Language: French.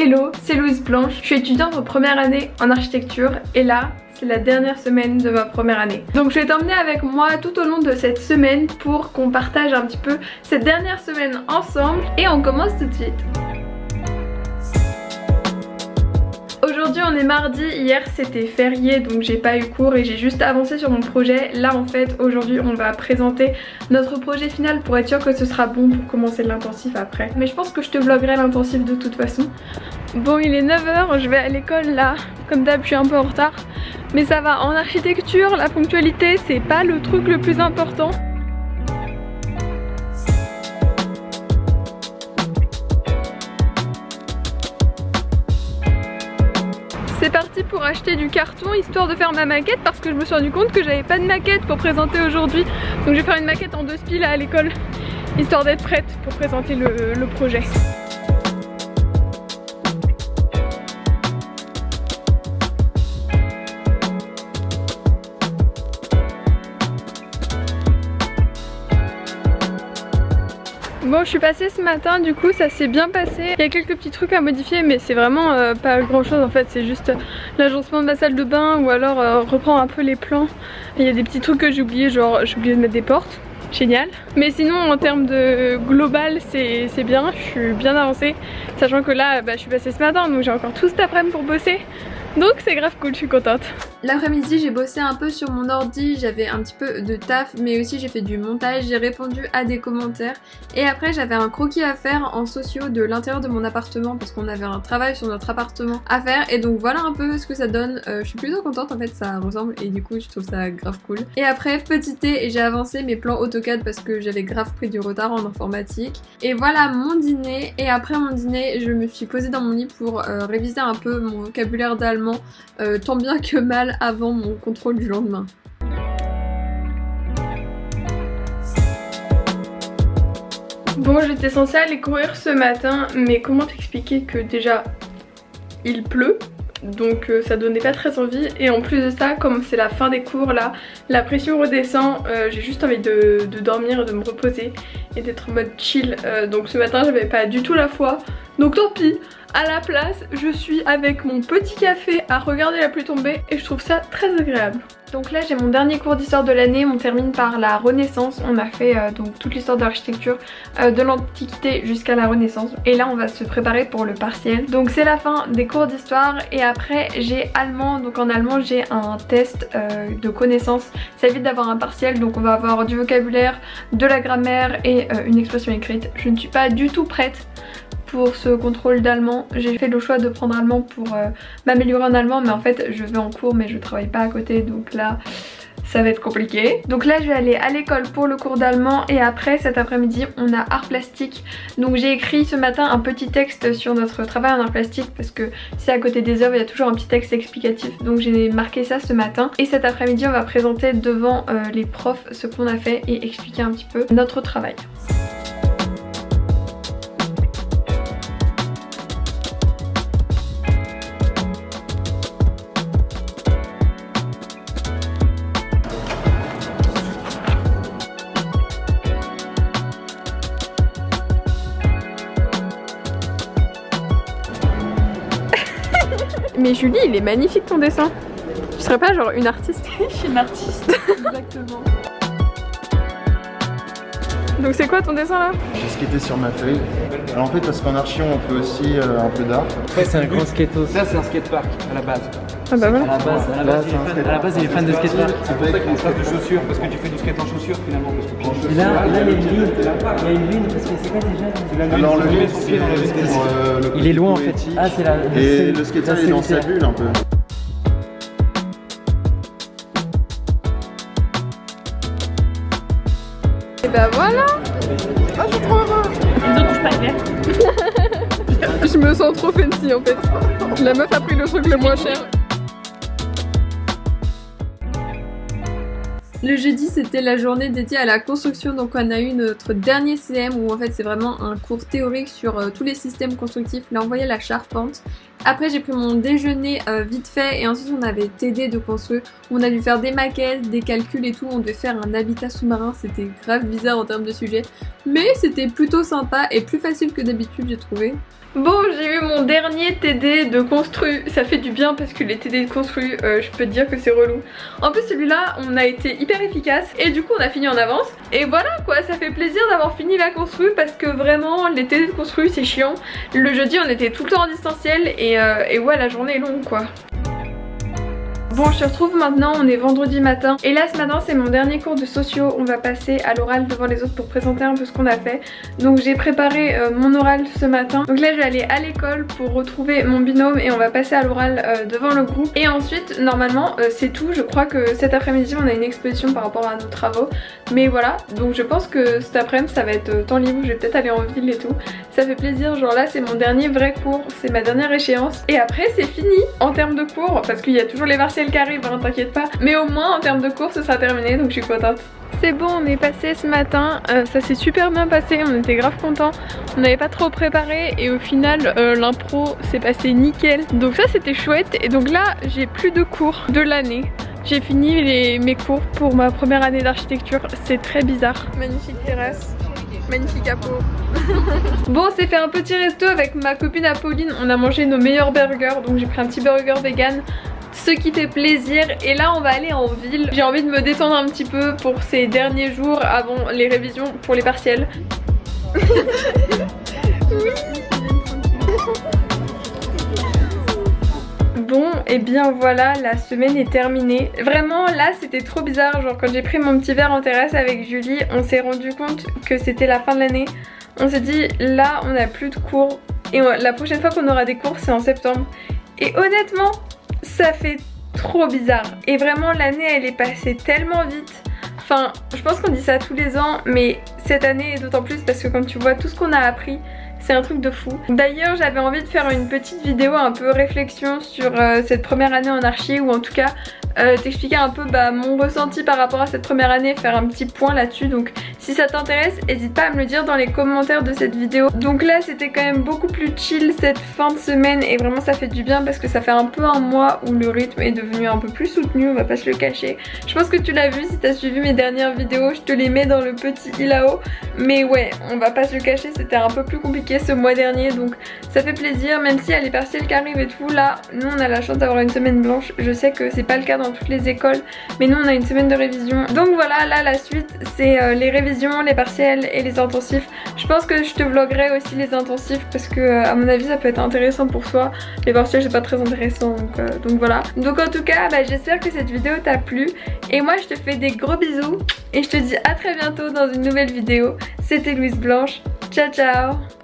Hello, c'est Louise Blanche, je suis étudiante en première année en architecture et là, c'est la dernière semaine de ma première année. Donc je vais t'emmener avec moi tout au long de cette semaine pour qu'on partage un petit peu cette dernière semaine ensemble et on commence tout de suite. Aujourd'hui on est mardi, hier c'était férié donc j'ai pas eu cours et j'ai juste avancé sur mon projet. Là en fait aujourd'hui on va présenter notre projet final pour être sûr que ce sera bon pour commencer l'intensif après. Mais je pense que je te vloguerai l'intensif de toute façon. Bon il est 9 h, je vais à l'école là, comme d'hab je suis un peu en retard. Mais ça va, en architecture la ponctualité c'est pas le truc le plus important. C'est parti pour acheter du carton histoire de faire ma maquette parce que je me suis rendu compte que j'avais pas de maquette pour présenter aujourd'hui. Donc je vais faire une maquette en 2 spies là à l'école histoire d'être prête pour présenter le projet. Bon je suis passée ce matin, du coup ça s'est bien passé. Il y a quelques petits trucs à modifier mais c'est vraiment pas grand chose en fait. C'est juste l'agencement de ma salle de bain ou alors reprendre un peu les plans. Il y a des petits trucs que j'ai oublié, genre j'ai oublié de mettre des portes. Génial. Mais sinon en termes de global c'est bien, je suis bien avancée. Sachant que là je suis passée ce matin donc j'ai encore tout cet après-midi pour bosser. Donc c'est grave cool, je suis contente. L'après-midi j'ai bossé un peu sur mon ordi, j'avais un petit peu de taf mais aussi j'ai fait du montage, j'ai répondu à des commentaires et après j'avais un croquis à faire en socio de l'intérieur de mon appartement parce qu'on avait un travail sur notre appartement à faire et donc voilà un peu ce que ça donne. Je suis plutôt contente en fait, ça ressemble et du coup je trouve ça grave cool. Et après petit thé et j'ai avancé mes plans AutoCAD parce que j'avais grave pris du retard en informatique. Et voilà mon dîner et après mon dîner je me suis posée dans mon lit pour réviser un peu mon vocabulaire d'allemand tant bien que mal avant mon contrôle du lendemain. Bon j'étais censée aller courir ce matin mais comment t'expliquer que déjà il pleut donc ça donnait pas très envie et en plus de ça comme c'est la fin des cours là la pression redescend, j'ai juste envie de dormir et de me reposer et d'être en mode chill donc ce matin j'avais pas du tout la foi donc tant pis. À la place, je suis avec mon petit café à regarder la pluie tomber et je trouve ça très agréable. Donc là j'ai mon dernier cours d'histoire de l'année, on termine par la Renaissance. On a fait donc toute l'histoire de l'architecture de l'Antiquité jusqu'à la Renaissance. Et là on va se préparer pour le partiel. Donc c'est la fin des cours d'histoire et après j'ai allemand. Donc en allemand j'ai un test de connaissances. Ça évite d'avoir un partiel donc on va avoir du vocabulaire, de la grammaire et une expression écrite. Je ne suis pas du tout prête pour ce contrôle d'allemand. J'ai fait le choix de prendre allemand pour m'améliorer en allemand mais en fait je vais en cours mais je travaille pas à côté donc là ça va être compliqué. Donc là je vais aller à l'école pour le cours d'allemand et après cet après-midi on a art plastique. Donc j'ai écrit ce matin un petit texte sur notre travail en art plastique parce que c'est à côté des œuvres, il y a toujours un petit texte explicatif donc j'ai marqué ça ce matin et cet après-midi on va présenter devant les profs ce qu'on a fait et expliquer un petit peu notre travail. Mais Julie, il est magnifique ton dessin. Tu serais pas genre une artiste? Je suis une artiste. Exactement. Donc c'est quoi ton dessin là? J'ai skaté sur ma feuille. Alors en fait parce qu'en archi on peut aussi un peu d'art. Après c'est un grand skato. Ça c'est un skatepark à la base. Ah bah voilà. À la base il est fan de skatepark. C'est pour ça qu'il y a une trace de chaussures, parce que tu fais du skate en chaussures finalement. Parce que là il y a une ligne, il y a une ligne parce que c'est quoi déjà? Alors le met son pied dans le il est loin en fait. Ah c'est la. Et le skater est dans sa bulle un peu. Et bah voilà. Oh c'est trop heureux. Les autres touchent pas vert. Je me sens trop fancy en fait. La meuf a pris le truc le moins cher. Le jeudi c'était la journée dédiée à la construction, donc on a eu notre dernier CM où en fait c'est vraiment un cours théorique sur tous les systèmes constructifs. Là on voyait la charpente Après j'ai pris mon déjeuner vite fait et ensuite on avait TD de construire. On a dû faire des maquettes, des calculs et tout. On devait faire un habitat sous-marin, c'était grave bizarre en termes de sujet. Mais c'était plutôt sympa et plus facile que d'habitude j'ai trouvé. Bon, j'ai eu mon dernier TD de construit, ça fait du bien parce que les TD de construit, je peux te dire que c'est relou. En plus celui-là, on a été hyper efficace et du coup on a fini en avance. Et voilà quoi, ça fait plaisir d'avoir fini la construit parce que vraiment les TD de construit c'est chiant. Le jeudi on était tout le temps en distanciel et ouais la journée est longue quoi. Bon, je te retrouve maintenant, on est vendredi matin et là ce matin c'est mon dernier cours de sociaux. On va passer à l'oral devant les autres pour présenter un peu ce qu'on a fait. Donc j'ai préparé mon oral ce matin. Donc là je vais aller à l'école pour retrouver mon binôme et on va passer à l'oral devant le groupe. Et ensuite normalement c'est tout, je crois que cet après-midi on a une exposition par rapport à nos travaux. Mais voilà, donc je pense que cet après-midi ça va être temps libre, je vais peut-être aller en ville et tout. Ça fait plaisir, genre là c'est mon dernier vrai cours, c'est ma dernière échéance. Et après c'est fini en termes de cours parce qu'il y a toujours les partiels qui arrivent, hein, t'inquiète pas. Mais au moins en termes de cours ce sera terminé donc je suis contente. C'est bon, on est passé ce matin, ça s'est super bien passé, on était grave contents. On n'avait pas trop préparé et au final l'impro s'est passé nickel. Donc ça c'était chouette et donc là j'ai plus de cours de l'année. J'ai fini mes cours pour ma première année d'architecture, c'est très bizarre. Magnifique terrasse, magnifique capot. Bon, on s'est fait un petit resto avec ma copine Apolline, on a mangé nos meilleurs burgers, donc j'ai pris un petit burger vegan. Ce qui fait plaisir et là on va aller en ville. J'ai envie de me détendre un petit peu pour ces derniers jours avant les révisions pour les partiels. Oui. Bon et bien voilà, la semaine est terminée. Vraiment là c'était trop bizarre, genre quand j'ai pris mon petit verre en terrasse avec Julie, on s'est rendu compte que c'était la fin de l'année. On s'est dit là on n'a plus de cours et la prochaine fois qu'on aura des cours c'est en septembre. Et honnêtement ça fait trop bizarre et vraiment l'année elle est passée tellement vite. Enfin je pense qu'on dit ça tous les ans mais cette année est d'autant plus parce que quand tu vois tout ce qu'on a appris c'est un truc de fou. D'ailleurs j'avais envie de faire une petite vidéo un peu réflexion sur cette première année en archi ou en tout cas t'expliquer un peu mon ressenti par rapport à cette première année, faire un petit point là-dessus. Donc si ça t'intéresse n'hésite pas à me le dire dans les commentaires de cette vidéo. Donc là c'était quand même beaucoup plus chill cette fin de semaine et vraiment ça fait du bien parce que ça fait un peu un mois où le rythme est devenu un peu plus soutenu, on va pas se le cacher. Je pense que tu l'as vu si t'as suivi mes dernières vidéos, je te les mets dans le petit i là-haut. Mais ouais on va pas se le cacher, c'était un peu plus compliqué ce mois dernier donc ça fait plaisir même s'il y a les partiels qui arrivent et tout. Là nous on a la chance d'avoir une semaine blanche, je sais que c'est pas le cas dans toutes les écoles mais nous on a une semaine de révision. Donc voilà, là la suite c'est les révisions, les partiels et les intensifs. Je pense que je te vloguerai aussi les intensifs parce que à mon avis ça peut être intéressant pour toi. Les partiels c'est pas très intéressant donc voilà. Donc en tout cas j'espère que cette vidéo t'a plu et moi je te fais des gros bisous et je te dis à très bientôt dans une nouvelle vidéo. C'était Louise Blanche, ciao ciao.